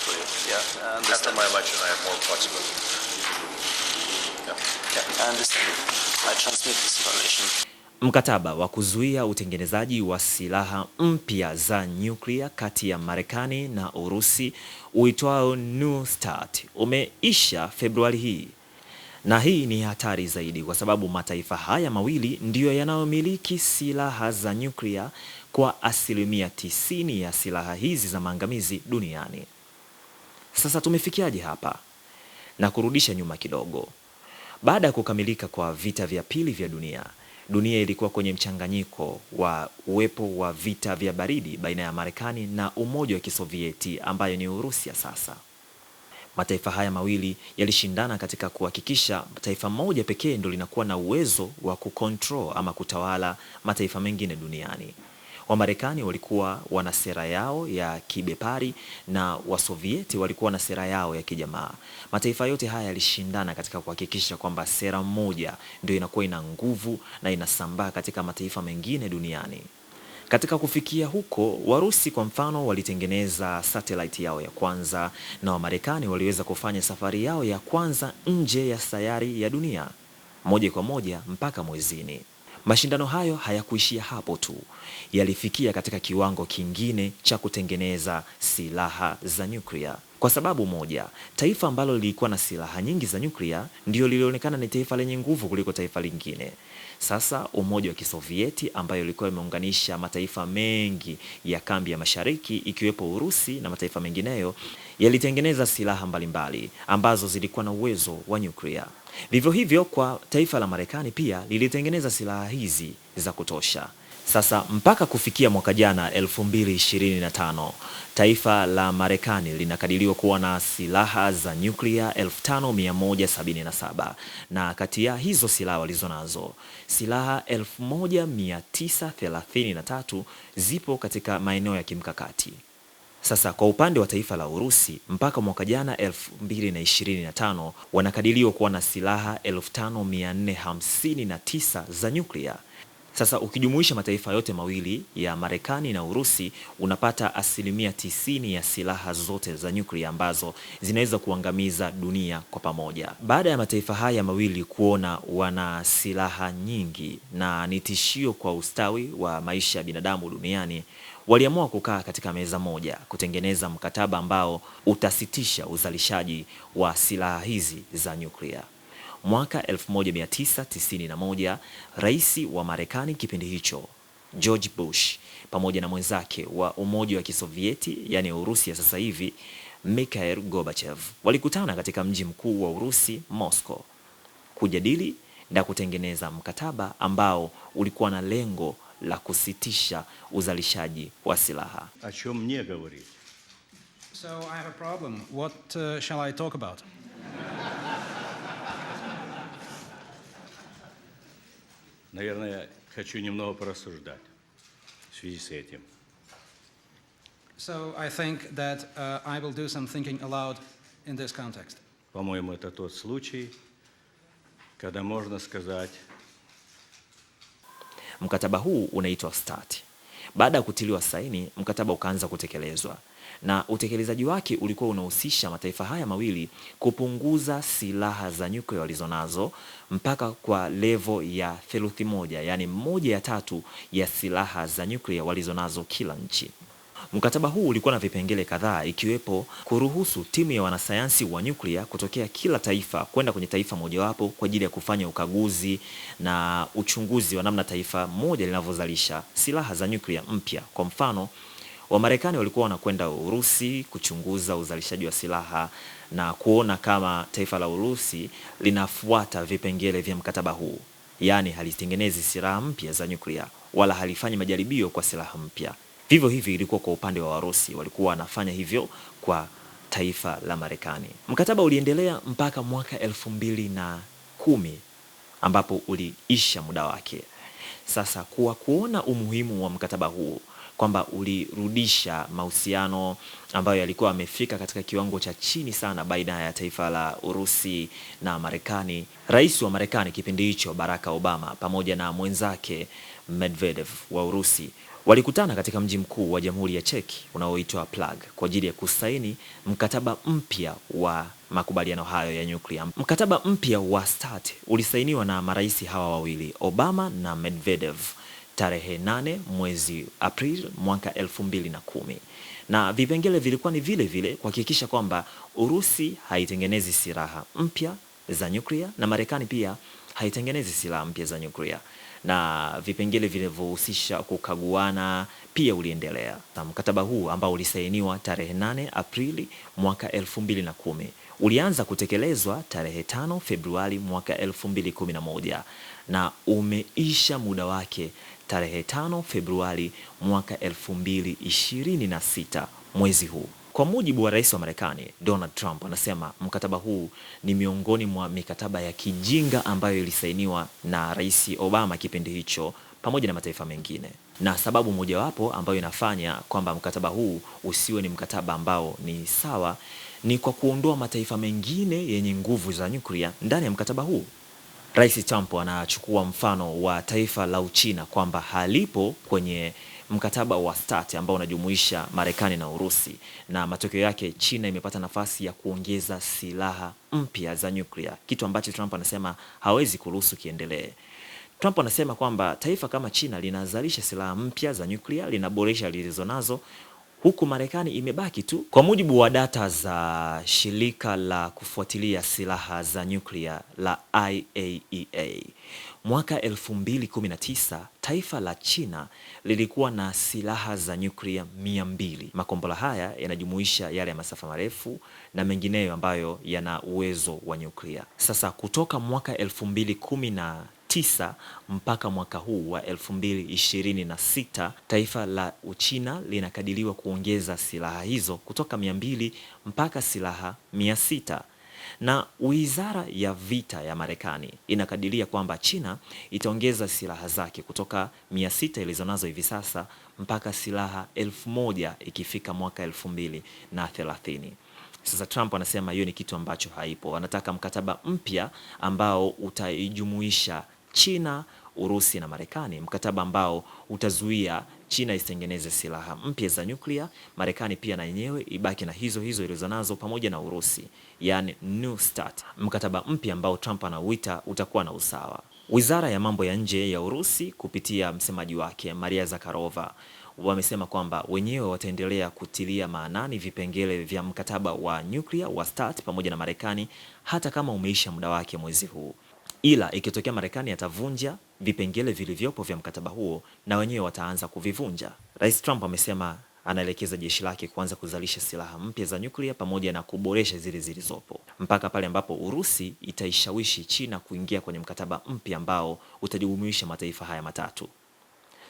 for you. Yeah, After my election, I have more flexibility. Yeah, I understand. I transmit this information. Mkataba wa kuzuia utengenezaji wa silaha mpya za nyuklia kati ya Marekani na Urusi uitwao New START umeisha Februari hii. Na hii ni hatari zaidi kwa sababu mataifa haya mawili ndiyo yanayomiliki silaha za nyuklia kwa asilimia 90 ya silaha hizi za maangamizi duniani. Sasa tumefikiaje hapa? Na kurudisha nyuma kidogo. Baada ya kukamilika kwa vita vya pili vya dunia, dunia ilikuwa kwenye mchanganyiko wa uwepo wa vita vya baridi baina ya Marekani na Umoja wa Kisovieti ambayo ni Urusi ya sasa. Mataifa haya mawili yalishindana katika kuhakikisha taifa moja pekee ndio linakuwa na uwezo wa kucontrol ama kutawala mataifa mengine duniani. Wamarekani walikuwa wana sera yao ya kibepari na Wasovieti walikuwa na sera yao ya kijamaa. Mataifa yote haya yalishindana katika kuhakikisha kwamba sera moja ndio inakuwa ina nguvu na inasambaa katika mataifa mengine duniani. Katika kufikia huko, Warusi kwa mfano walitengeneza satellite yao ya kwanza na Wamarekani waliweza kufanya safari yao ya kwanza nje ya sayari ya dunia, moja kwa moja mpaka mwezini. Mashindano hayo hayakuishia hapo tu, yalifikia katika kiwango kingine cha kutengeneza silaha za nyuklia. Kwa sababu moja, taifa ambalo lilikuwa na silaha nyingi za nyuklia ndio lilionekana ni taifa lenye nguvu kuliko taifa lingine. Sasa Umoja wa Kisovieti ambayo ilikuwa imeunganisha mataifa mengi ya kambi ya mashariki ikiwepo Urusi na mataifa mengineyo yalitengeneza silaha mbalimbali ambazo zilikuwa na uwezo wa nyuklia. Vivyo hivyo kwa taifa la Marekani pia lilitengeneza silaha hizi za kutosha. Sasa mpaka kufikia mwaka jana 2025, taifa la Marekani linakadiriwa kuwa na silaha za nyuklia 5177 na kati ya hizo silaha walizonazo, silaha 1933 zipo katika maeneo ya kimkakati. Sasa kwa upande wa taifa la Urusi mpaka mwaka jana 2025 wanakadiriwa kuwa na silaha 5459 za nyuklia. Sasa ukijumuisha mataifa yote mawili ya Marekani na Urusi unapata asilimia 90 ya silaha zote za nyuklia ambazo zinaweza kuangamiza dunia kwa pamoja. Baada ya mataifa haya mawili kuona wana silaha nyingi na ni tishio kwa ustawi wa maisha ya binadamu duniani, waliamua kukaa katika meza moja kutengeneza mkataba ambao utasitisha uzalishaji wa silaha hizi za nyuklia. Mwaka 1991, rais wa Marekani kipindi hicho, George Bush, pamoja na mwenzake wa Umoja wa Kisovieti, yani Urusi ya sasa hivi, Mikhail Gorbachev, walikutana katika mji mkuu wa Urusi, Moscow, kujadili na kutengeneza mkataba ambao ulikuwa na lengo la kusitisha uzalishaji wa silaha. So I have a problem. What shall I talk about? Наверное, хочу немного порассуждать в связи с этим. So I think that I will do some thinking aloud in this context. По-моему, это тот случай, когда можно сказать. Mkataba huu unaitwa START. Baada ya kutiliwa saini, mkataba ukaanza kutekelezwa. Na utekelezaji wake ulikuwa unahusisha mataifa haya mawili kupunguza silaha za nyuklia walizonazo mpaka kwa level ya 1/3, yani 1/3 ya silaha za nyuklia walizonazo kila nchi. Mkataba huu ulikuwa na vipengele kadhaa ikiwepo kuruhusu timu ya wanasayansi wa nyuklia kutokea kila taifa kwenda kwenye taifa mojawapo kwa ajili ya kufanya ukaguzi na uchunguzi wa namna taifa moja linavyozalisha silaha za nyuklia mpya. Kwa mfano, Wamarekani walikuwa wanakwenda Urusi kuchunguza uzalishaji wa silaha na kuona kama taifa la Urusi linafuata vipengele vya mkataba huu. Yaani halitengenezi silaha mpya za nyuklia wala halifanyi majaribio kwa silaha mpya. Vivyo hivi ilikuwa kwa upande wa Warusi, walikuwa wanafanya hivyo kwa taifa la Marekani. Mkataba uliendelea mpaka mwaka 2010 ambapo uliisha muda wake. Sasa kuona umuhimu wa mkataba huu kwamba ulirudisha mahusiano ambayo yalikuwa yamefika katika kiwango cha chini sana baina ya taifa la Urusi na Marekani. Rais wa Marekani kipindi hicho Barack Obama pamoja na mwenzake Medvedev wa Urusi walikutana katika mji mkuu wa Jamhuri ya Czech unaoitwa Prague kwa ajili ya kusaini mkataba mpya wa makubaliano hayo ya nyuklia. Mkataba mpya wa START ulisainiwa na marais hawa wawili, Obama na Medvedev, tarehe 8 mwezi Aprili mwaka 2010. Na vipengele vilikuwa ni vile vile kuhakikisha kwamba Urusi haitengenezi silaha mpya za nyuklia na Marekani pia haitengenezi silaha mpya za nyuklia, na vipengele vilivyohusisha kukaguana pia uliendelea. Na mkataba huu ambao ulisainiwa tarehe 8 Aprili mwaka 2010 ulianza kutekelezwa tarehe 5 Februari mwaka 2011 na umeisha muda wake tarehe 5 Februari mwaka 2026 mwezi huu. Kwa mujibu wa rais wa Marekani Donald Trump, anasema mkataba huu ni miongoni mwa mikataba ya kijinga ambayo ilisainiwa na Rais Obama kipindi hicho pamoja na mataifa mengine, na sababu mojawapo ambayo inafanya kwamba mkataba huu usiwe ni mkataba ambao ni sawa ni kwa kuondoa mataifa mengine yenye nguvu za nyuklia ndani ya mkataba huu. Rais Trump anachukua mfano wa taifa la Uchina kwamba halipo kwenye mkataba wa START ambao unajumuisha Marekani na Urusi, na matokeo yake China imepata nafasi ya kuongeza silaha mpya za nyuklia, kitu ambacho Trump anasema hawezi kuruhusu kiendelee. Trump anasema kwamba taifa kama China linazalisha silaha mpya za nyuklia, linaboresha zilizonazo, huku Marekani imebaki tu. Kwa mujibu wa data za shirika la kufuatilia silaha za nyuklia la IAEA, mwaka 2019 taifa la China lilikuwa na silaha za nyuklia 200. Makombora haya yanajumuisha yale ya masafa marefu na mengineyo ambayo yana uwezo wa nyuklia. Sasa kutoka mwaka 2019 mpaka mwaka huu wa 2026 taifa la Uchina linakadiriwa kuongeza silaha hizo kutoka 200 mpaka silaha 600. Na Wizara ya Vita ya Marekani inakadiria kwamba China itaongeza silaha zake kutoka 600 ilizonazo hivi sasa mpaka silaha 1000 ikifika mwaka 2030. Sasa Trump anasema hiyo ni kitu ambacho haipo. Anataka mkataba mpya ambao utaijumuisha China, Urusi na Marekani, mkataba ambao utazuia China isitengeneze silaha mpya za nyuklia, Marekani pia na yenyewe ibaki na hizo ilizonazo pamoja na Urusi, yani New START, mkataba mpya ambao Trump anauita utakuwa na usawa. Wizara ya mambo ya nje ya Urusi kupitia msemaji wake Maria Zakharova wamesema kwamba wenyewe wataendelea kutilia maanani vipengele vya mkataba wa nyuklia wa START pamoja na Marekani hata kama umeisha muda wake mwezi huu. Ila ikitokea Marekani atavunja vipengele vilivyopo vya mkataba huo, na wenyewe wataanza kuvivunja. Rais Trump amesema anaelekeza jeshi lake kuanza kuzalisha silaha mpya za nyuklia pamoja na kuboresha zile zilizopo mpaka pale ambapo Urusi itaishawishi China kuingia kwenye mkataba mpya ambao utajumuisha mataifa haya matatu.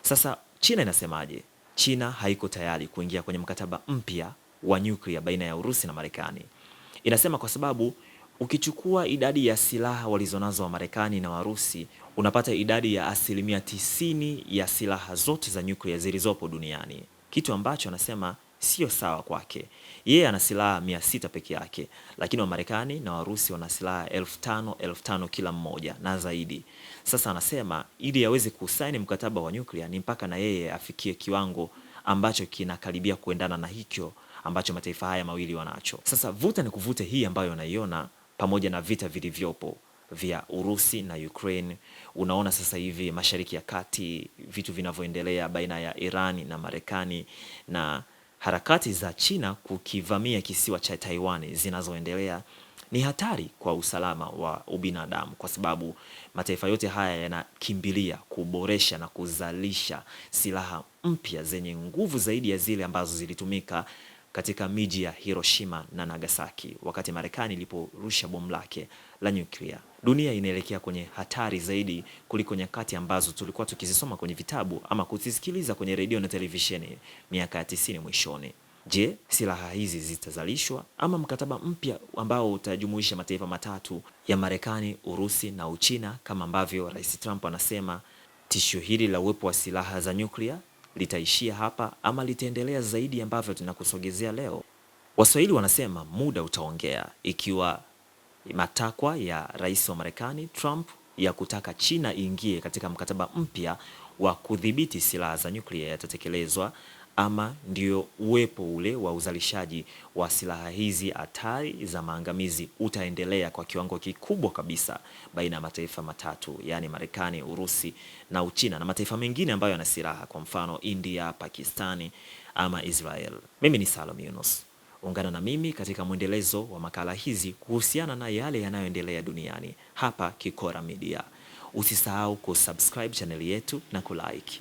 Sasa China inasemaje? China haiko tayari kuingia kwenye mkataba mpya wa nyuklia baina ya Urusi na Marekani. Inasema kwa sababu ukichukua idadi ya silaha walizonazo wa Marekani na Warusi, unapata idadi ya 90% ya silaha zote za nyuklia zilizopo duniani, kitu ambacho anasema sio sawa kwake. Yeye ana silaha 600 peke yake, lakini wa Marekani na Warusi wana silaha 5,000 kila mmoja na zaidi. Sasa anasema ili aweze kusaini mkataba wa nyuklia ni mpaka na yeye afikie kiwango ambacho kinakaribia kuendana na hicho ambacho mataifa haya mawili wanacho. Sasa vuta ni kuvute hii ambayo unaiona pamoja na vita vilivyopo vya Urusi na Ukraine, unaona sasa hivi Mashariki ya Kati vitu vinavyoendelea baina ya Irani na Marekani, na harakati za China kukivamia kisiwa cha Taiwan zinazoendelea, ni hatari kwa usalama wa ubinadamu, kwa sababu mataifa yote haya yanakimbilia kuboresha na kuzalisha silaha mpya zenye nguvu zaidi ya zile ambazo zilitumika katika miji ya Hiroshima na Nagasaki wakati Marekani iliporusha bomu lake la nyuklia. Dunia inaelekea kwenye hatari zaidi kuliko nyakati ambazo tulikuwa tukizisoma kwenye vitabu ama kuzisikiliza kwenye redio na televisheni miaka ya 90 mwishoni. Je, silaha hizi zitazalishwa ama mkataba mpya ambao utajumuisha mataifa matatu ya Marekani, Urusi na Uchina kama ambavyo Rais Trump anasema tishio hili la uwepo wa silaha za nyuklia litaishia hapa ama litaendelea zaidi ambavyo tunakusogezea leo? Waswahili wanasema muda utaongea. Ikiwa matakwa ya rais wa Marekani Trump ya kutaka China iingie katika mkataba mpya wa kudhibiti silaha za nyuklia yatatekelezwa, ama ndio uwepo ule wa uzalishaji wa silaha hizi hatari za maangamizi utaendelea kwa kiwango kikubwa kabisa baina ya mataifa matatu, yani Marekani, Urusi na Uchina na mataifa mengine ambayo yana silaha, kwa mfano India, Pakistani ama Israel. Mimi ni Salum Yunus. Ungana na mimi katika mwendelezo wa makala hizi kuhusiana na yale yanayoendelea duniani hapa Kikora Media. Usisahau kusubscribe channel yetu na kulike.